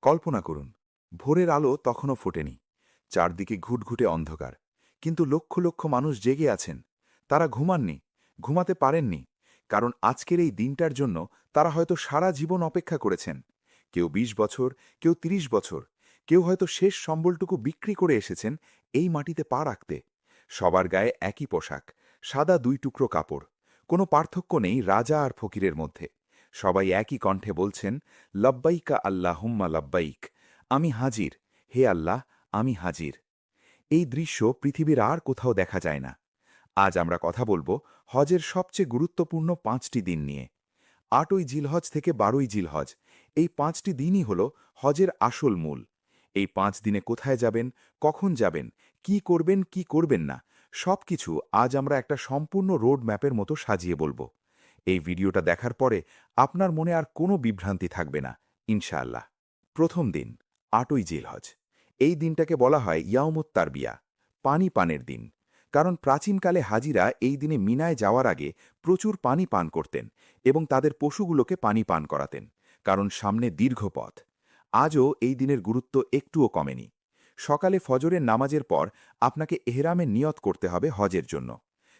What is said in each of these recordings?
কল্পনা করুন, ভোরের আলো তখনও ফোটেনি, চারদিকে ঘুটঘুটে অন্ধকার, কিন্তু লক্ষ লক্ষ মানুষ জেগে আছেন। তারা ঘুমাননি, ঘুমাতে পারেননি, কারণ আজকের এই দিনটার জন্য তারা হয়তো সারা জীবন অপেক্ষা করেছেন। কেউ ২০ বছর, কেউ ৩০ বছর, কেউ হয়তো শেষ সম্বলটুকু বিক্রি করে এসেছেন এই মাটিতে পা রাখতে। সবার গায়ে একই পোশাক, সাদা ২ টুকরো কাপড়। কোনো পার্থক্য নেই রাজা আর ফকিরের মধ্যে। সবাই একই কণ্ঠে বলছেন, লব্বাইকা আল্লাহুম্মা লব্বাইক, আমি হাজির, হে আল্লাহ, আমি হাজির। এই দৃশ্য পৃথিবীর আর কোথাও দেখা যায় না। আজ আমরা কথা বলবো হজের সবচেয়ে গুরুত্বপূর্ণ ৫টি দিন নিয়ে। ৮ই জিলহজ থেকে ১২ই জিলহজ, এই ৫টি দিনই হল হজের আসল মূল। এই ৫ দিনে কোথায় যাবেন, কখন যাবেন, কি করবেন কি করবেন না, সবকিছু আজ আমরা একটা সম্পূর্ণ রোড ম্যাপের মতো সাজিয়ে বলবো। এই ভিডিওটা দেখার পরে আপনার মনে আর কোনো বিভ্রান্তি থাকবে না, ইনশাআল্লাহ। প্রথম দিন, ৮ই জিলহজ। এই দিনটাকে বলা হয় ইয়াউমুত তারবিয়া, পানি পানের দিন। কারণ প্রাচীনকালে হাজিরা এই দিনে মিনায় যাওয়ার আগে প্রচুর পানি পান করতেন এবং তাদের পশুগুলোকে পানি পান করাতেন, কারণ সামনে দীর্ঘ পথ। আজও এই দিনের গুরুত্ব একটুও কমেনি। সকালে ফজরের নামাজের পর আপনাকে এহরামে নিয়ত করতে হবে হজের জন্য।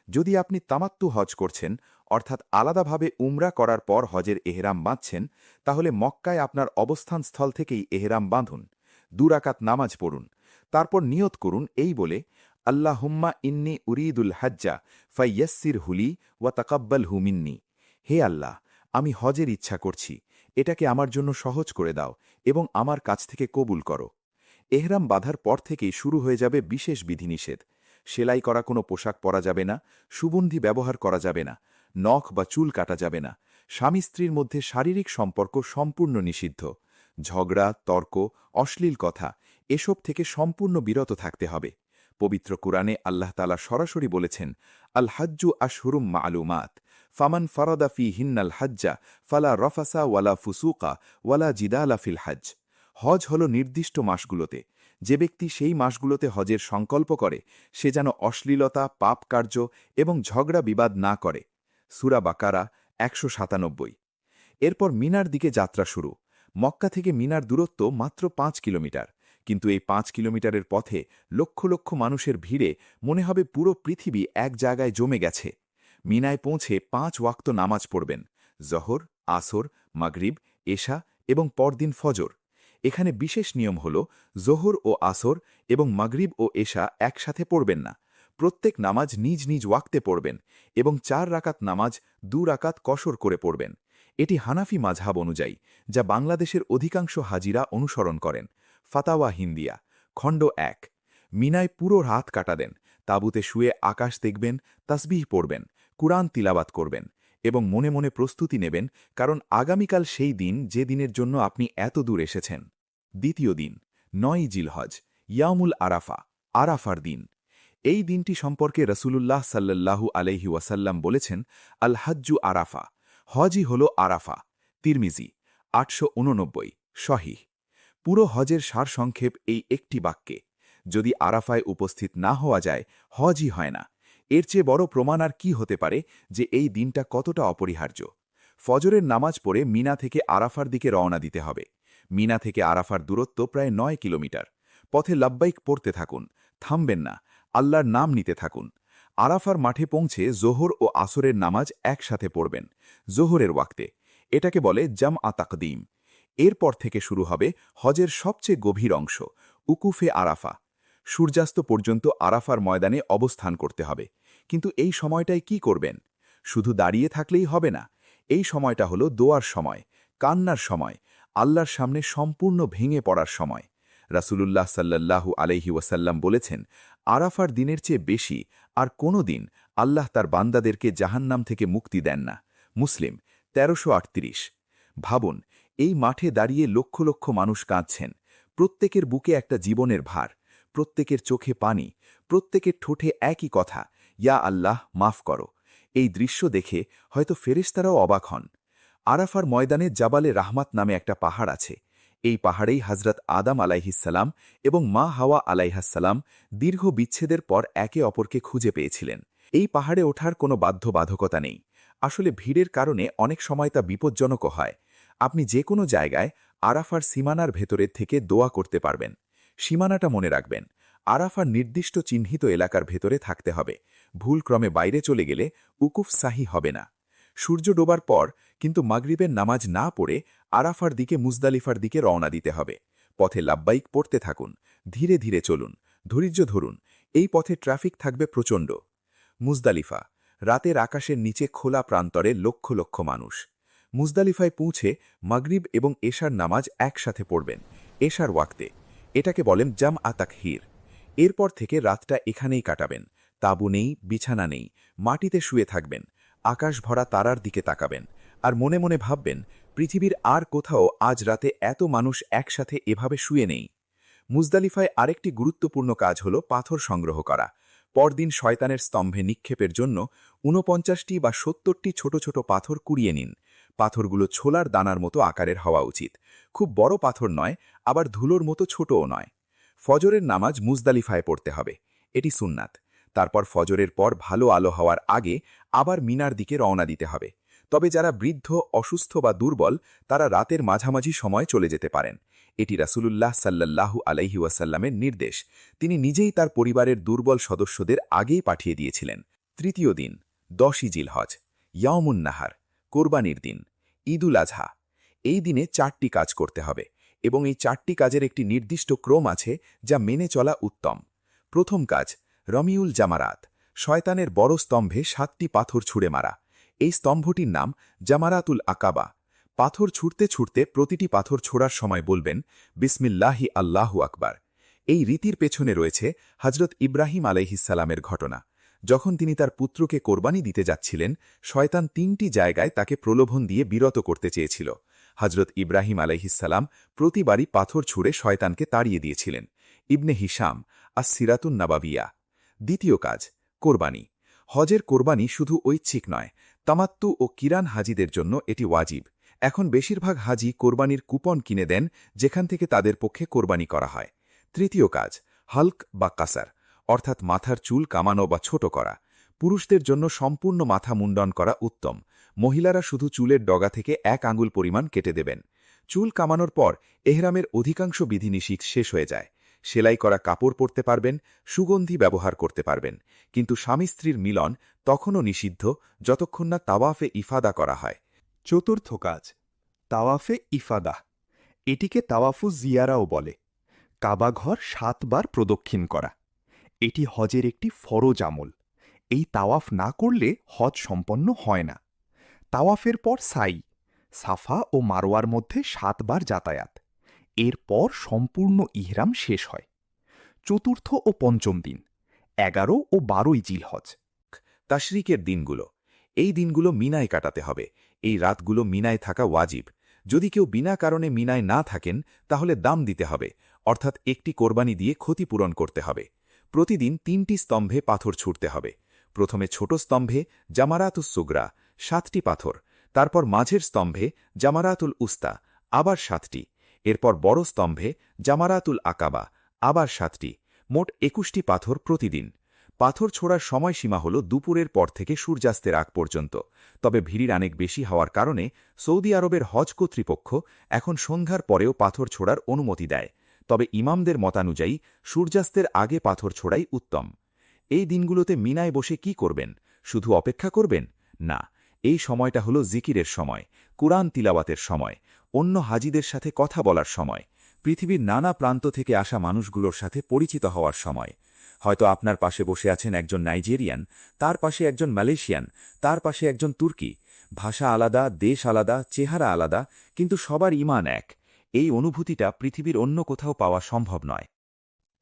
যদি আপনি তামাত্তু হজ করছেন, অর্থাৎ আলাদাভাবে উমরা করার পর হজের এহরাম বাঁধছেন, তাহলে মক্কায় আপনার অবস্থানস্থল থেকেই এহরাম বাঁধুন। ২ রাকাত নামাজ পড়ুন, তারপর নিয়ত করুন এই বলে, আল্লাহুম্মা ইন্নি উরিদুল হাজ্জা ফাইয়াসসির হুলি ওয়া তাকাব্বাল হু মিন্নি। হে আল্লাহ, আমি হজের ইচ্ছা করছি, এটাকে আমার জন্য সহজ করে দাও এবং আমার কাছ থেকে কবুল করো। এহরাম বাঁধার পর থেকেই শুরু হয়ে যাবে বিশেষ বিধিনিষেধ। সেলাই করা কোনো পোশাক পরা যাবে না, সুগন্ধি ব্যবহার করা যাবে না, নখ বা চুল কাটা যাবে না, স্বামী স্ত্রীর মধ্যে শারীরিক সম্পর্ক সম্পূর্ণ নিষিদ্ধ। ঝগড়া, তর্ক, অশ্লীল কথা, এসব থেকে সম্পূর্ণ বিরত থাকতে হবে। পবিত্র কুরআনে আল্লাহ তাআলা সরাসরি বলেছেন, আল হাজ্জু আশহুরুম মা'লুমাত, ফামান ফারাদা ফীহিন্নাল হাজ্জা ফালা রফাসা ওয়ালা ফুসুকা ওয়ালা জিদালা ফিল হজ। হজ হল নির্দিষ্ট মাসগুলোতে। যে ব্যক্তি সেই মাসগুলোতে হজের সংকল্প করে, সে যেন অশ্লীলতা, পাপ কার্য এবং ঝগড়া বিবাদ না করে। সূরা বাকারা ১৯৭। এরপর মিনার দিকে যাত্রা শুরু। মক্কা থেকে মিনার দূরত্ব মাত্র ৫ কিলোমিটার, কিন্তু এই ৫ কিলোমিটারের পথে লক্ষ লক্ষ মানুষের ভিড়ে মনে হবে পুরো পৃথিবী এক জায়গায় জমে গেছে। মিনায় পৌঁছে ৫ ওয়াক্ত নামাজ পড়বেন, জহর, আসর, মাগরিব, এশা এবং পরদিন ফজর। এখানে বিশেষ নিয়ম হল, জোহর ও আসর এবং মাগরিব ও এশা একসাথে পড়বেন না। প্রত্যেক নামাজ নিজ নিজ ওয়াক্তে পড়বেন এবং ৪ রাকাত নামাজ ২ রাকাত কসর করে পড়বেন। এটি হানাফি মাযহাব অনুযায়ী, যা বাংলাদেশের অধিকাংশ হাজিরা অনুসরণ করেন। ফাতাওয়া হিন্দিয়া, খণ্ড ১। মিনায় পুরো রাত কাটাদেন। তাঁবুতে শুয়ে আকাশ দেখবেন, তাসবিহ পড়বেন, কুরআন তিলাওয়াত করবেন এবং মনে মনে প্রস্তুতি নেবেন, কারণ আগামীকাল সেই দিন যে দিনের জন্য আপনি এত দূর এসেছেন। দ্বিতীয় দিন, ৯ই জিলহজ, ইয়াউমুল আরাফা, আরাফার দিন। এই দিনটি সম্পর্কে রাসূলুল্লাহ সাল্লাল্লাহু আলাইহি ওয়াসাল্লাম বলেছেন, আল হাজ্জু আরাফা, হজই হল আরাফা। তিরমিজি ৮৮৯, সহিহ। পুরো হজের সারসংক্ষেপ এই একটি বাক্যে। যদি আরাফায় উপস্থিত না হওয়া যায়, হজই হয় না। এর চেয়ে বড় প্রমাণ আর কি হতে পারে যে এই দিনটা কতটা অপরিহার্য। ফজরের নামাজ পড়ে মিনা থেকে আরাফার দিকে রওনা দিতে হবে। মিনা থেকে আরাফার দূরত্ব প্রায় ৯ কিলোমিটার। পথে লাব্বাইক পড়তে থাকুন, থামবেন না, আল্লাহর নাম নিতে থাকুন। আরাফার মাঠে পৌঁছে জোহর ও আসরের নামাজ একসাথে পড়বেন, জোহরের ওয়াক্তে। এটাকে বলে জামআ তাকদীম। এরপর থেকে শুরু হবে হজের সবচেয়ে গভীর অংশ, উকুফে আরাফা। সূর্যাস্ত পর্যন্ত আরাফার ময়দানে অবস্থান করতে হবে। কিন্তু এই সময়টায় কি করবেন? শুধু দাঁড়িয়ে থাকলেই হবে না। এই সময়টা হলো দোয়ার সময়, কান্নার সময়, আল্লাহর সামনে সম্পূর্ণ ভেঙে পড়ার সময়। রাসূলুল্লাহ সাল্লাল্লাহু আলাইহি ওয়াসাল্লাম বলেছেন, আরাফার দিনের চেয়ে বেশি আর কোনো দিন আল্লাহ তার বান্দাদেরকে জাহান্নাম থেকে মুক্তি দেন না। মুসলিম ১৩৩৮। ভাবুন, এই মাঠে দাঁড়িয়ে লক্ষ লক্ষ মানুষ কাঁদছেন। প্রত্যেকের বুকে একটা জীবনের ভার, প্রত্যেকের চোখে পানি, প্রত্যেকের ঠোঁটে একই কথা, ইয়া আল্লাহ, মাফ করো। এই দৃশ্য দেখে হয়তো ফেরেশতারাও অবাক হন। আরাফার ময়দানে জাবালে রাহমাত নামে একটা পাহাড় আছে। এই পাহাড়েই হযরত আদম আলাইহিসসালাম এবং মা হাওয়া আলাইহাসসালাম দীর্ঘ বিচ্ছেদের পর একে অপরকে খুঁজে পেয়েছিলেন। এই পাহাড়ে ওঠার কোনো বাধ্যবাধকতা নেই। আসলে ভিড়ের কারণে অনেক সময় তা বিপজ্জনকও হয়। আপনি যে কোনো জায়গায় আরাফার সীমানার ভেতরের থেকে দোয়া করতে পারবেন। সীমানাটা মনে রাখবেন, আরাফার নির্দিষ্ট চিহ্নিত এলাকার ভেতরে থাকতে হবে। ভুলক্রমে বাইরে চলে গেলে উকুফ সাহি হবে না। সূর্য ডোবার পর কিন্তু মাগরিবের নামাজ না পড়ে আরাফার দিকে মুজদালিফার দিকে রওনা দিতে হবে। পথে লাব্বাইক পড়তে থাকুন, ধীরে ধীরে চলুন, ধৈর্য ধরুন। এই পথে ট্রাফিক থাকবে প্রচণ্ড। মুজদালিফা, রাতের আকাশের নিচে খোলা প্রান্তরে লক্ষ লক্ষ মানুষ। মুজদালিফায় পৌঁছে মাগরিব এবং এশার নামাজ একসাথে পড়বেন এশার ওয়াক্তে। এটাকে বলেন জাম আতাকহির। এরপর থেকে রাতটা এখানেই কাটাবেন। তাঁবু নেই, বিছানা নেই, মাটিতে শুয়ে থাকবেন। আকাশ ভরা তারার দিকে তাকাবেন আর মনে মনে ভাববেন, পৃথিবীর আর কোথাও আজ রাতে এত মানুষ একসাথে এভাবে শুয়ে নেই। মুজদালিফায় আরেকটি গুরুত্বপূর্ণ কাজ হল পাথর সংগ্রহ করা। পরদিন শয়তানের স্তম্ভে নিক্ষেপের জন্য ৪৯টি বা ৭০টি ছোট ছোট পাথর কুড়িয়ে নিন। পাথরগুলো ছোলার দানার মতো আকারের হওয়া উচিত। খুব বড় পাথর নয়, আবার ধুলোর মতো ছোটও নয়। ফজরের নামাজ মুজদালিফায় পড়তে হবে, এটি সুন্নাত। তারপর ফজরের পর ভালো আলো হওয়ার আগে আবার মিনার দিকে রওনা দিতে হবে। তবে যারা বৃদ্ধ, অসুস্থ বা দুর্বল তারা রাতের মাঝামাঝি সময় চলে যেতে পারেন। এটি রাসূলুল্লাহ সাল্লাল্লাহু আলাইহি ওয়াসাল্লামের নির্দেশ। তিনি নিজেই তার পরিবারের দুর্বল সদস্যদের আগেই পাঠিয়ে দিয়েছিলেন। তৃতীয় দিন ১০ই জিলহজ, ইয়াউমুন নাহার, কোরবানির দিন, ঈদুল আজহা। এই দিনে ৪টি কাজ করতে হবে এবং এই ৪টি কাজের একটি নির্দিষ্ট ক্রম আছে যা মেনে চলা উত্তম। প্রথম কাজ, রমিউল জামারাত, শয়তানের বড় স্তম্ভে ৭টি পাথর ছুঁড়ে মারা। এই স্তম্ভটির নাম জামারাতুল আকাবা। পাথর ছুঁড়তে ছুঁড়তে প্রতিটি পাথর ছোড়ার সময় বলবেন, বিসমিল্লাহি আল্লাহু আকবার। এই রীতির পেছনে রয়েছে হজরত ইব্রাহিম আলাইহিসসালামের ঘটনা। যখন তিনি তার পুত্রকে কোরবানি দিতে যাচ্ছিলেন, শয়তান ৩টি জায়গায় তাকে প্রলোভন দিয়ে বিরত করতে চেয়েছিল। হজরত ইব্রাহিম আলাইহিসসালাম প্রতিবারই পাথর ছুঁড়ে শয়তানকে তাড়িয়ে দিয়েছিলেন। ইবনে হিশাম, আস-সিরাতুন নাবাবিয়া। দ্বিতীয় কাজ, কোরবানি। হজের কোরবানি শুধু ঐচ্ছিক নয়, তামাত্তু ও কিরান হাজিদের জন্য এটি ওয়াজিব। এখন বেশিরভাগ হাজি কোরবানির কুপন কিনে দেন, যেখান থেকে তাদের পক্ষে কোরবানি করা হয়। তৃতীয় কাজ, হাল্ক বা কাসার, অর্থাৎ মাথার চুল কামানো বা ছোট করা। পুরুষদের জন্য সম্পূর্ণ মাথা মুন্ডন করা উত্তম। মহিলারা শুধু চুলের ডগা থেকে ১ আঙ্গুল পরিমাণ কেটে দেবেন। চুল কামানোর পর এহরামের অধিকাংশ বিধিনিষেধ শেষ হয়ে যায়। সেলাই করা কাপড় পরতে পারবেন, সুগন্ধি ব্যবহার করতে পারবেন, কিন্তু স্বামী স্ত্রীর মিলন তখনও নিষিদ্ধ যতক্ষণ না তাওয়াফে ইফাদা করা হয়। চতুর্থ কাজ, তাওয়াফে ইফাদা। এটিকে তাওয়াফু জিয়ারাও বলে। কাবাঘর ৭ বার প্রদক্ষিণ করা। এটি হজের একটি ফরজ আমল। এই তাওয়াফ না করলে হজ সম্পন্ন হয় না। তাওয়াফের পর সাই, সাফা ও মারওয়ার মধ্যে ৭ বার যাতায়াত। এরপর সম্পূর্ণ ইহরাম শেষ হয়। চতুর্থ ও পঞ্চম দিন, ১১ ও ১২ই জিলহজ। তাশরিকের দিনগুলো, এই দিনগুলো মিনায় কাটাতে হবে। এই রাতগুলো মিনায় থাকা ওয়াজিব। যদি কেউ বিনা কারণে মিনায় না থাকেন তাহলে দাম দিতে হবে, অর্থাৎ একটি কোরবানি দিয়ে ক্ষতিপূরণ করতে হবে। প্রতিদিন ৩টি স্তম্ভে পাথর ছুঁড়তে হবে। প্রথমে ছোট স্তম্ভে জামারাতুস সুগরা, ৭টি পাথর। তারপর মাঝের স্তম্ভে জামারাতুল উস্তা, আবার ৭টি। এরপর বড় স্তম্ভে জামারাতুল আকাবা, আবার ৭টি। মোট ২১টি পাথর প্রতিদিন। পাথর ছোড়ার সময়সীমা হল দুপুরের পর থেকে সূর্যাস্তের আগ পর্যন্ত। তবে ভিড় অনেক বেশি হওয়ার কারণে সৌদি আরবের হজ কর্তৃপক্ষ এখন সন্ধ্যার পরেও পাথর ছোড়ার অনুমতি দেয়। তবে ইমামদের মতানুযায়ী সূর্যাস্তের আগে পাথর ছোড়াই উত্তম। এই দিনগুলোতে মিনায় বসে কি করবেন? শুধু অপেক্ষা করবেন? না, এই সময়টা হল জিকিরের সময়, কুরআন তিলাওয়াতের সময়, অন্য হাজিদের সাথে কথা বলার সময়, পৃথিবীর নানা প্রান্ত থেকে আসা মানুষগুলোর সাথে পরিচিত হওয়ার সময়। হয়তো আপনার পাশে বসে আছেন একজন নাইজেরিয়ান, তার পাশে একজন মালয়েশিয়ান, তার পাশে একজন তুর্কি। ভাষা আলাদা, দেশ আলাদা, চেহারা আলাদা, কিন্তু সবার ঈমান এক। এই অনুভূতিটা পৃথিবীর অন্য কোথাও পাওয়া সম্ভব নয়।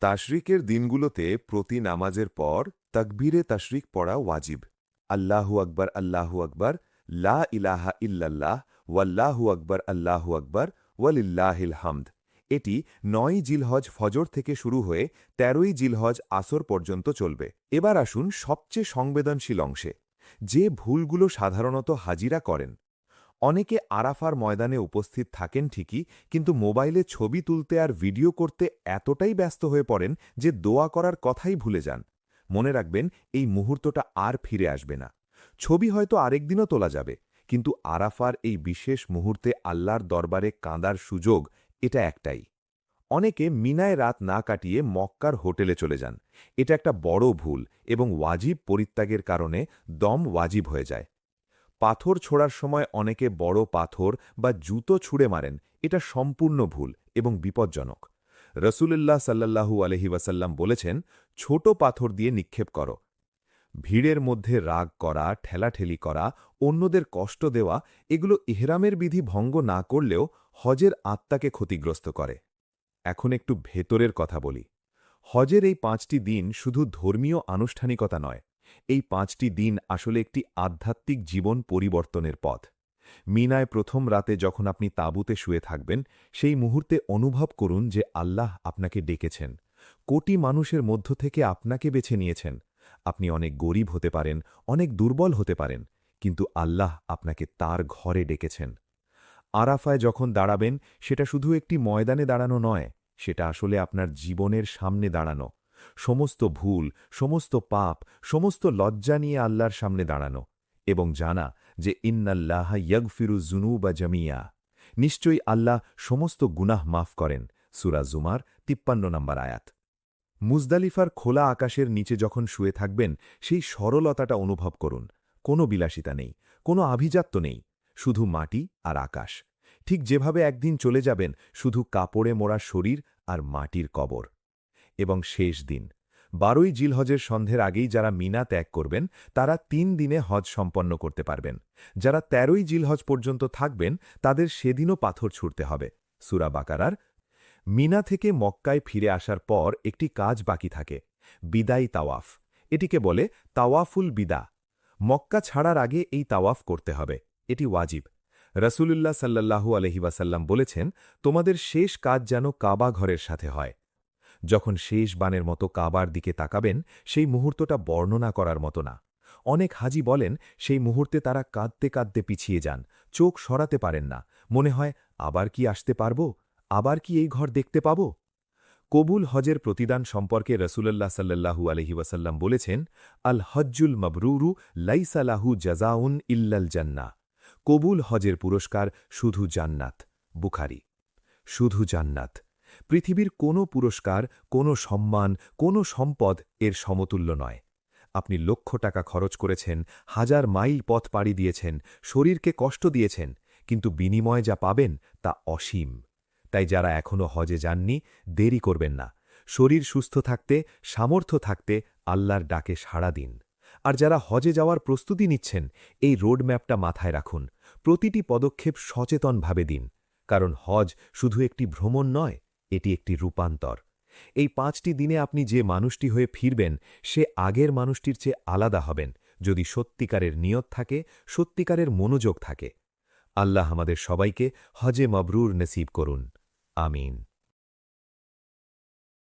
তাশরিকের দিনগুলোতে প্রতি নামাজের পর তাকবীরে তাশরিক পড়া ওয়াজিব। আল্লাহু আকবার, আল্লাহু আকবার, লা ইলাহা ইল্লাল্লাহ, ওয়াল্লাহু আকবার, আল্লাহু আকবার, ওয়ালিল্লাহিল হামদ। এটি ৯ই জিলহজ ফজর থেকে শুরু হয়ে ১৩ই জিলহজ আসর পর্যন্ত চলবে। এবার আসুন সবচেয়ে সংবেদনশীল অংশে, যে ভুলগুলো সাধারণত হাজিরা করেন। অনেকে আরাফার ময়দানে উপস্থিত থাকেন ঠিকই, কিন্তু মোবাইলে ছবি তুলতে আর ভিডিও করতে এতটাই ব্যস্ত হয়ে পড়েন যে দোয়া করার কথাই ভুলে যান। মনে রাখবেন, এই মুহূর্তটা আর ফিরে আসবে না। ছবি হয়তো আরেকদিনও তোলা যাবে, কিন্তু আরাফার এই বিশেষ মুহূর্তে আল্লাহর দরবারে কাঁদার সুযোগ এটা একটাই। অনেকে মিনায় রাত না কাটিয়ে মক্কার হোটেলে চলে যান। এটা একটা বড় ভুল এবং ওয়াজিব পরিত্যাগের কারণে দম ওয়াজিব হয়ে যায়। পাথর ছোড়ার সময় অনেকে বড় পাথর বা জুতো ছুঁড়ে মারেন, এটা সম্পূর্ণ ভুল এবং বিপজ্জনক। রসুলুল্লাহ সাল্লাল্লাহু আলহি ওয়াসাল্লাম বলেছেন, ছোট পাথর দিয়ে নিক্ষেপ করো। ভিড়ের মধ্যে রাগ করা, ঠেলাঠেলি করা, অন্যদের কষ্ট দেওয়া, এগুলো ইহরামের বিধি ভঙ্গ না করলেও হজের আত্মাকে ক্ষতিগ্রস্ত করে। এখন একটু ভেতরের কথা বলি। হজের এই ৫টি দিন শুধু ধর্মীয় আনুষ্ঠানিকতা নয়, এই ৫টি দিন আসলে একটি আধ্যাত্মিক জীবন পরিবর্তনের পথ। মিনায় প্রথম রাতে যখন আপনি তাঁবুতে শুয়ে থাকবেন, সেই মুহূর্তে অনুভব করুন যে আল্লাহ আপনাকে ডেকেছেন। কোটি মানুষের মধ্য থেকে আপনাকে বেছে নিয়েছেন। আপনি অনেক গরিব হতে পারেন, অনেক দুর্বল হতে পারেন, কিন্তু আল্লাহ আপনাকে তার ঘরে ডেকেছেন। আরাফায় যখন দাঁড়াবেন, সেটা শুধু একটি ময়দানে দাঁড়ানো নয়, সেটা আসলে আপনার জীবনের সামনে দাঁড়ানো। সমস্ত ভুল, সমস্ত পাপ, সমস্ত লজ্জা নিয়ে আল্লাহর সামনে দাঁড়ানো এবং জানা যে ইন্নাল্লাহা ইয়াগফিরু যুনুবা জামিয়া, নিশ্চয়ই আল্লাহ সমস্ত গুনাহ মাফ করেন। সূরা জুমার ৫৩ নম্বর আয়াত। মুজদালিফার খোলা আকাশের নিচে যখন শুয়ে থাকবেন, সেই সরলতাটা অনুভব করুন। কোনো বিলাসিতা নেই, কোনো আভিজাত্য নেই, শুধু মাটি আর আকাশ। ঠিক যেভাবে একদিন চলে যাবেন শুধু কাপড়ে মোড়া শরীর আর মাটির কবর। এবং শেষ দিন ১২ই জিলহজের সন্ধ্যের আগেই যারা মিনা ত্যাগ করবেন, তারা ৩ দিনে হজ সম্পন্ন করতে পারবেন। যারা ১৩ই জিলহজ পর্যন্ত থাকবেন, তাদের সেদিনও পাথর ছুঁড়তে হবে। সূরা বাকারার। মিনা থেকে মক্কায় ফিরে আসার পর একটি কাজ বাকি থাকে, বিদায়ী তাওয়াফ। এটিকে বলে তাওয়াফুল বিদা। মক্কা ছাড়ার আগে এই তাওয়াফ করতে হবে, এটি ওয়াজিব। রসুলুল্লাহ সাল্লাল্লাহু আলহি ওয়াসাল্লাম বলেছেন, তোমাদের শেষ কাজ যেন কাবা ঘরের সাথে হয়। যখন শেষ বানের মতো কাবার দিকে তাকাবেন, সেই মুহূর্তটা বর্ণনা করার মতো না। অনেক হাজি বলেন, সেই মুহূর্তে তারা কাঁদতে কাঁদতে পিছিয়ে যান, চোখ সরাতে পারেন না। মনে হয়, আবার কি আসতে পারব? আবার কি এই ঘর দেখতে পাব? কবুল হজের প্রতিদান সম্পর্কে রসুলল্লাহ সাল্লাল্লাহু আলহি ওয়াসাল্লাম বলেছেন, আল হজ্জুল মবরুরু লাইসা লাহু জাজাউন ইল্লাল জান্নাহ। কবুল হজের পুরস্কার শুধু জান্নাত। বুখারী। শুধু জান্নাত। পৃথিবীর কোনো পুরস্কার, কোনো সম্মান, কোনো সম্পদ এর সমতুল্য নয়। আপনি লক্ষ টাকা খরচ করেছেন, ১০০০ মাইল পথ পাড়ি দিয়েছেন, শরীরকে কষ্ট দিয়েছেন, কিন্তু বিনিময় যা পাবেন তা অসীম। তাই যারা এখনও হজে যাননি, দেরি করবেন না। শরীর সুস্থ থাকতে, সামর্থ্য থাকতে আল্লাহর ডাকে সাড়া দিন। আর যারা হজে যাওয়ার প্রস্তুতি নিচ্ছেন, এই রোডম্যাপটা মাথায় রাখুন। প্রতিটি পদক্ষেপ সচেতনভাবে দিন, কারণ হজ শুধু একটি ভ্রমণ নয়, এটি একটি রূপান্তর। এই ৫টি দিনে আপনি যে মানুষটি হয়ে ফিরবেন, সে আগের মানুষটির চেয়ে আলাদা হবেন, যদি সত্যিকারের নিয়ত থাকে, সত্যিকারের মনোযোগ থাকে। আল্লাহ আমাদের সবাইকে হজে মবরুর নসিব করুন। আমিন।